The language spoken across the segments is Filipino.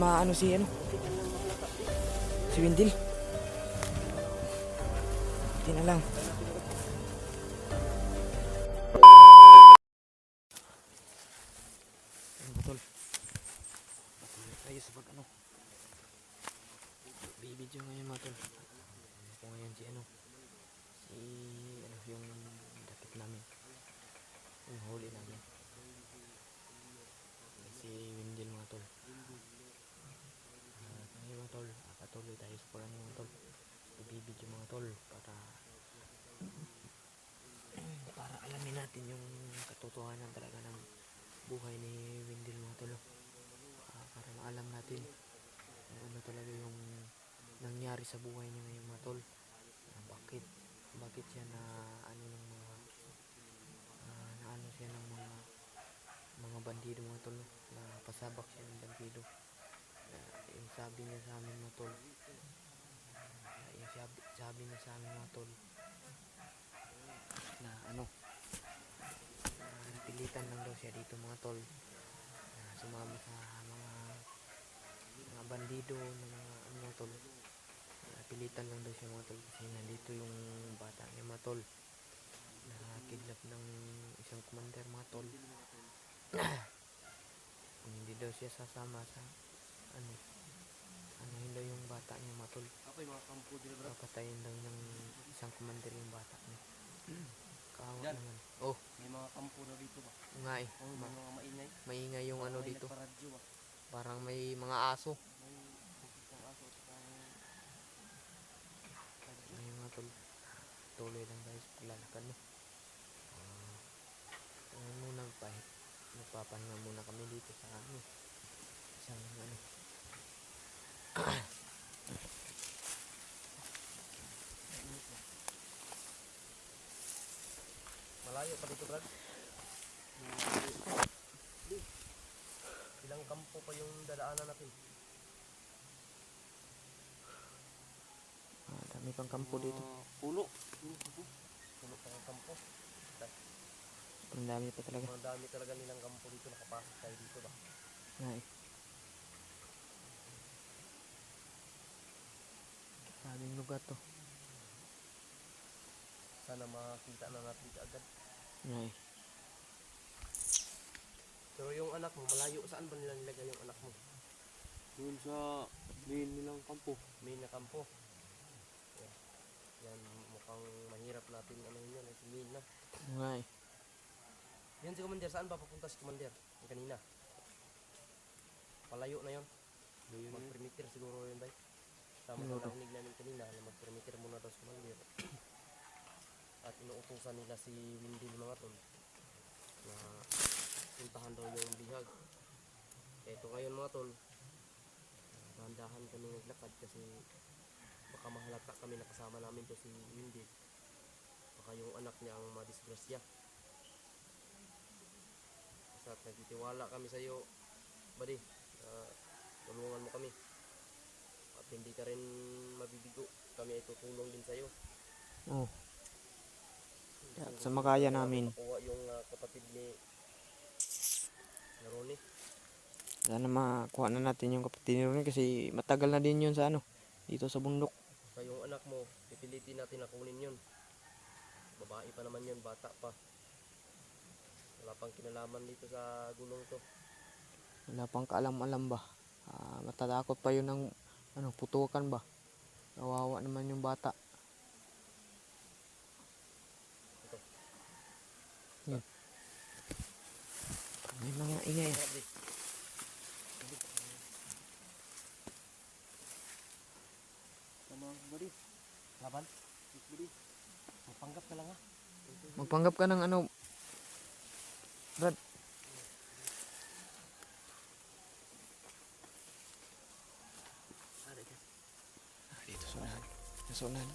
maano si Windil. Hindi na lang. Ano ba tol? Patuloy tayo sa pag bibidyo ngayon mga tol. Ako ngayon si yung dakit namin, yung huli namin, si Windil mga tol. Ngayon mga tol, patuloy tayo sa pag mga tol, ibibidyo mga tol para alamin natin yung katotohanan talaga ng buhay ni Windil mga tol. Para maalam natin kung ano talaga yung nangyari sa buhay niya ngayon mga tol. Bakit siya na ano ng mga naano siya ng mga bandido mga tol, na pasabak siya ng bandido. Yung sabi niya sa amin mga tol, sabi niya sa amin mga tol, na napilitan lang daw siya dito mga tol, na sumama sa mga bandido ng mga tol. Napilitan lang daw siya mga tol kasi nandito yung bata niya mga tol, na kidnap ng isang commander mga tol. Hindi daw siya sasama sa hindi daw yung bata niya mga tol. Papatayin daw ng isang commander yung bata niya. Kawawa naman. Oh, may mga kampo na dito ba? Nga eh. May mga maingay. Maingay yung dito. Nagparadyo ba? Parang may mga aso. May isang aso at saka Ngayon mga tol, tuloy lang guys paglalakad no. Muna magpapahinga muna kami dito sa isang malayo pa dito, Brad. Ilang kampo pa yung dadaanan natin? Dami pang kampo dito. Pulo pa ang kampo. Ang dami pa talaga. Ang dami talaga nilang kampo dito. Nakapasok tayo dito ba? Nga eh. Daming lugar to. Sana makita na natin agad. Nga eh. Pero yung anak mo, malayo. Saan ba nila nilagay yung anak mo? Doon sa main nilang kampo. Main na kampo. Yan, mukhang mahirap natin yan. Si main na. Nga eh. Yan si Commander. Saan ba papunta si Commander? Yung kanina. Palayo na yun. Mag-perimeter siguro yun, bay. Tama na narinig namin kanina na mag-perimeter muna daw si Commander. At inuutusan nila si Windil mga tol na puntahan daw yung bihag. Eto ngayon mga tol, dahan-dahan kami naglakad kasi baka mahalata kami na kasama namin to si Windil. Baka yung anak niya ang madisgrasya. At nagtitiwala kami sa iyo, buddy. Tulungan mo kami. At hindi ka rin mabibigo. Kami ay tutulong din sa iyo. Oh. Sa makaya namin. Makuha yung kapatid ni Ronnie. Sana makuha na natin yung kapatid ni Ronnie kasi matagal na din yun sa dito sa bundok. Kaya yung anak mo, pipilitin natin na kunin yun. Babae pa naman yun, bata pa. Wala pang kinalaman dito sa gulong to. Wala pang kaalam-alam ba. Matatakot pa yun ng putukan ba. Kawawa naman yung bata. Ito. Yun. May mga ingay. Tama, buddy. Laban? Buddy. Magpanggap ka lang ha. Magpanggap ka ng Brad. Dito sa unahan. Sa unahan.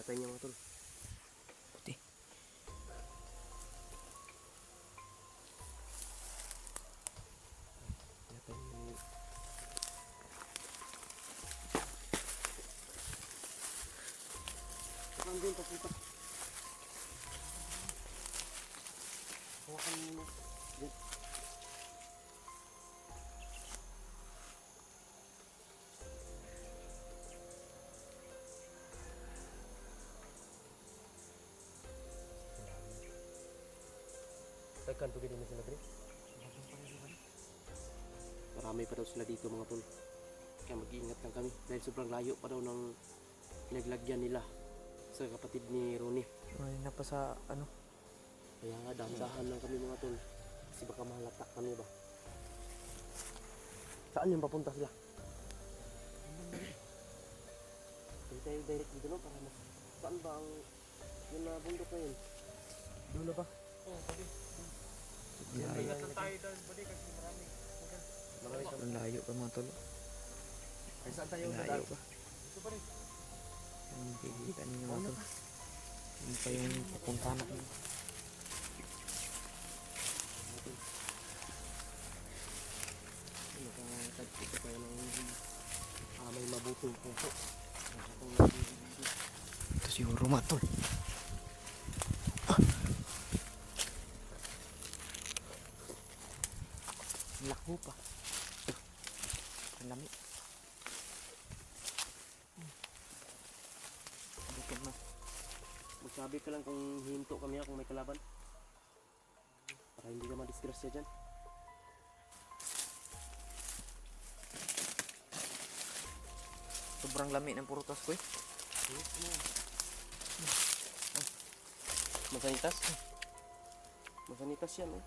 Pinatay niya mga tol. Puti. Pinatay niya. Saan din papunta? Hawakan mo na. Diyan. Tekan to gini sila dre. Marami pa daw sila dito mga tol. Kaya mag-iingat lang kami dahil sobrang layo pa daw ng pinaglagyan nila sa kapatid ni Ronnie. Ay, na pa sa ano. Kaya nga dahan-dahan lang kami mga tol. Kasi baka mahalata kami ba. Saan yung papunta sila? Hindi tayo direct dito no para mas... Saan ba ang... Yung bundok na yun? Doon na ba? Oo, pwede. Ang layo. Ingat lang tayo doon, pwede kasi marami. Marami sa... Ang layo pa mga tol. Ay saan tayo Ang layo dadaan? pa. Ito pa rin. Ang kikita niyo mga tol. Yun pa yung papunta na. Nakatagpito tayo ng may mabuting puso. Ito siguro mga tol. Ang lako pa. Ang lami. Bukod na. Magsabi ka lang kung hinto kami kung may kalaban. Para hindi ka madisgrasya dyan. Sobrang lami ng prutas ko eh. Masanitas? Masanitas yan oh.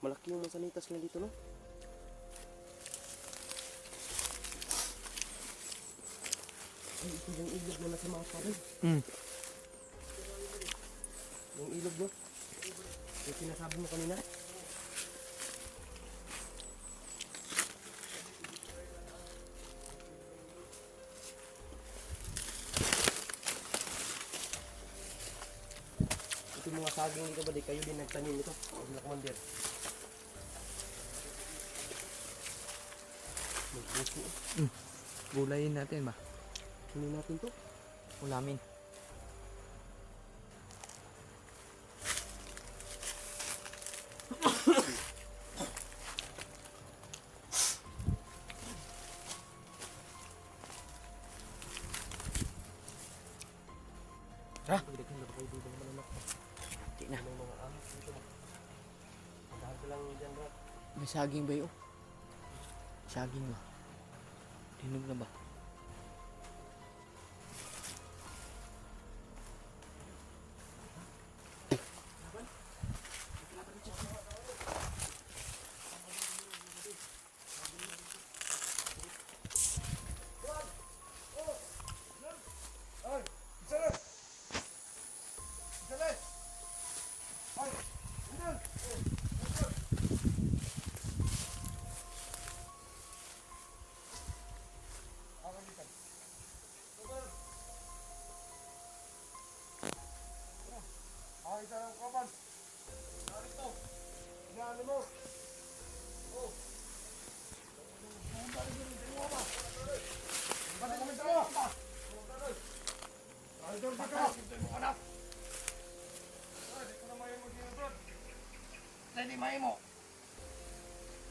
Malaki yung masanitas lang dito no? Ay, ito yung ilog na nasa mapa rin. Yung ilog no? Yung sinasabi mo kanina. Ito yung mga saging dito ba? Di kayo din nagtanim ito? Mga commander. May puso. Gulayin natin ba? Hindi natin to. Ulamin. Ha? Pagdating na ba kayo dito naman anak? Di na. May mga anak dito ba? Pagdahan ko lang dyan Brad. May saging ba yun? Saging ba? Dinog na ba? Hindi may mo.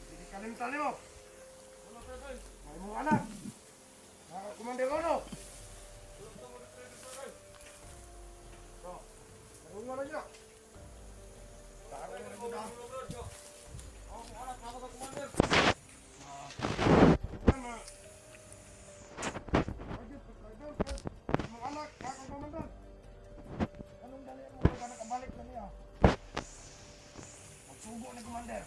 Hindi kalimtan mo. May mo anak. Kumandir ko no. Narungan na niya. Taro na mo na. Ako anak ako sa kumandir. Mga anak, ako kumandir. Anong dali mo ka nakabalik na niya? Magsugo ni Commander.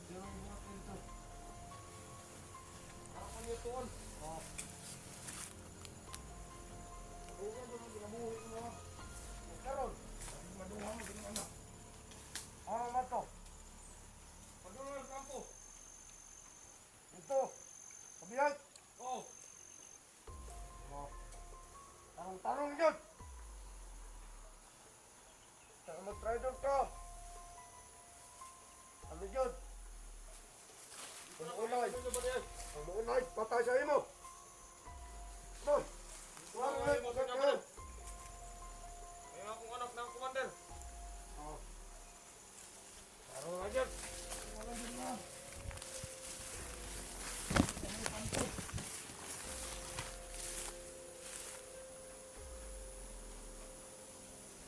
Sino yung buhat nito? Ako niyo tuon. Huwag ka doon, ginabuhi mo. Karon, maduha mo, ginawa na. Traidor ka! Ano yun? Ang maunay, patay sa imo! Boy! Wala nga, patay ka! Kaya akong anak ng commander. Oh. Ano nga dyan? Wala din na.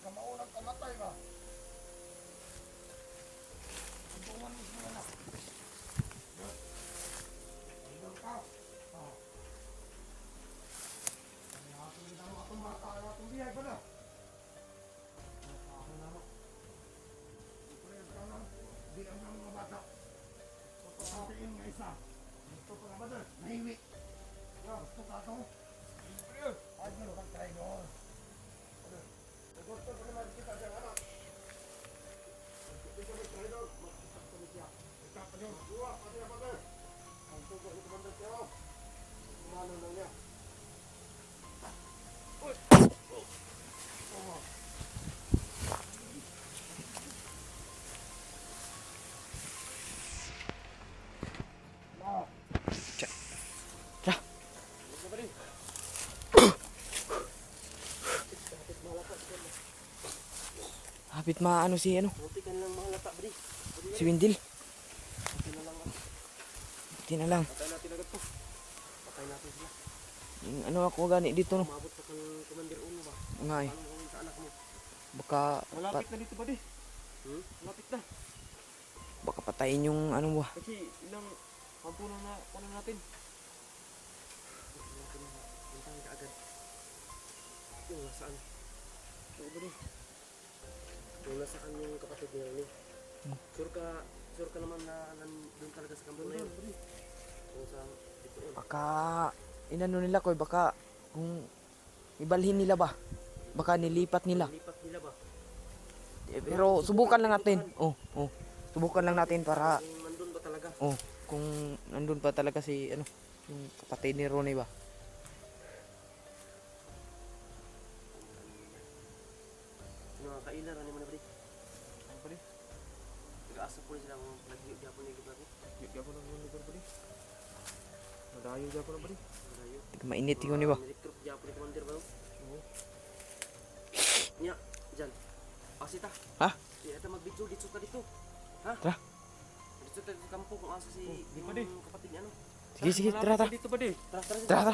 Kamaunang kamatay ba? Tungan mo sa anak. Traidor ka! Oh. Kaya ako din ang atong bata, ang atong biyay ba na? Ako na mo. Di ang mga bata. Papasantiin nga isa. Gusto ko na ba doon? Nahiwi. Gusto ka ito? Ay, meron kang traidor. Gusto ko naman kita siya anak. Gusto ko traidor. Magkita ko niya. Ika pa yun. Dua, pati na pati. Ang tugo ni Commander Teo. Kumano lang niya. Uy! Oh. Hapit maano si ano, Buti ka lang mga lata, bri. si Windil. Buti na lang. Buti na lang. Patay natin agad to. Patay natin sila. Yung ano ako gani dito no. Umabot pa kang Commander Uno ba? Nga eh. Paano gawin sa anak mo? Baka Malapit na dito ba di? Malapit na. baka patayin yung ano ba. Kasi ilang pampunan na kunin natin. Puntahan ka agad. Yung nasaan? Oo ba di? Yung nasaan yung kapatid niya ni? Sure ka naman na nandun talaga sa kampo na yun. Kung saan dito yun. Baka inano nila ko baka kung ibalhin nila ba. Baka nilipat nila. Lipat nila ba? Pero subukan lang natin. Oh. Subukan lang natin para Kung nandun ba talaga? kung nandun pa talaga si ano yung kapatid ni Ronnie ba. Mga kailan, ano mo na bri? Ano ba di? Nag-aasa po rin sila kung nag-Japon na yung lugar ko. Hindi ako nang lugar ba di? Nadayo di ako na ba di? Malayo. Mainit yun ni ba. Recruit Japon ni Commander ba? Oo. Nya, dyan. Pasita. Ha? Di ata mag-video dito ka dito. Ha? Tara. Dito tayo sa kampo kung asa si di pa di. yung kapatid niya ano. Sige, tara. Dito ba di? Tara. Tara.